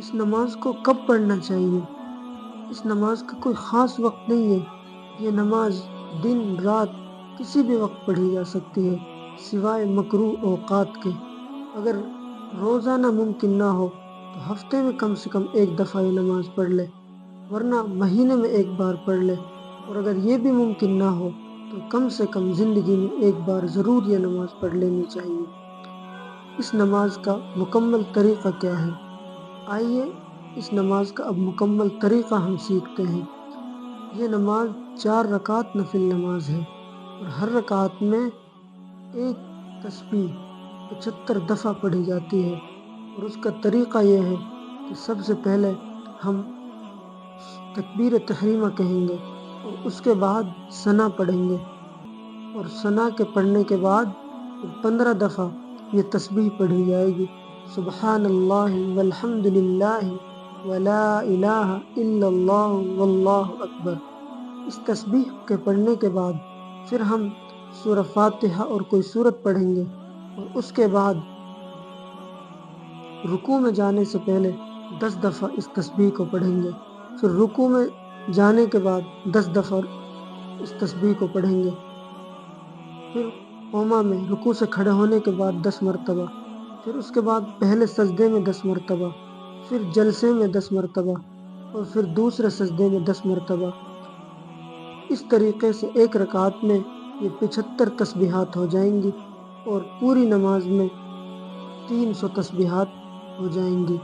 اس نماز کو کب پڑھنا چاہیے؟ اس نماز کا کوئی خاص وقت نہیں ہے۔ یہ نماز دن رات کسی بھی وقت پڑھی جا سکتی ہے سوائے مکروہ اوقات کے۔ اگر روزانہ ممکن نہ ہو تو ہفتے میں کم سے کم ایک دفعہ یہ نماز پڑھ لے، ورنہ مہینے میں ایک بار پڑھ لے، اور اگر یہ بھی ممکن نہ ہو تو کم سے کم زندگی میں ایک بار ضرور یہ نماز پڑھ لینی چاہیے۔ اس نماز کا مکمل طریقہ کیا ہے؟ آئیے اس نماز کا اب مکمل طریقہ ہم سیکھتے ہیں۔ یہ نماز 4 رکعت نفل نماز ہے، اور ہر رکعت میں ایک تسبیح 75 دفعہ پڑھی جاتی ہے۔ اور اس کا طریقہ یہ ہے کہ سب سے پہلے ہم تکبیر تحریمہ کہیں گے، اور اس کے بعد ثنا پڑھیں گے، اور ثنا کے پڑھنے کے بعد 15 دفعہ یہ تسبیح پڑھی جائے گی: سبحان اللہ والحمد للہ ولا الہ الا اللہ واللہ اکبر۔ اس تسبیح کے پڑھنے کے بعد پھر ہم سورہ فاتحہ اور کوئی سورت پڑھیں گے، اور اس کے بعد رکوع میں جانے سے پہلے 10 دفعہ اس تسبیح کو پڑھیں گے، پھر رکوع میں جانے کے بعد 10 دفعہ اس تسبیح کو پڑھیں گے، پھر قوما میں رکوع سے کھڑے ہونے کے بعد 10 مرتبہ، پھر اس کے بعد پہلے سجدے میں 10 مرتبہ، پھر جلسے میں 10 مرتبہ، اور پھر دوسرے سجدے میں 10 مرتبہ۔ اس طریقے سے ایک رکعت میں یہ 75 تسبیحات ہو جائیں گی، اور پوری نماز میں 300 تسبیحات ہو جائیں گی۔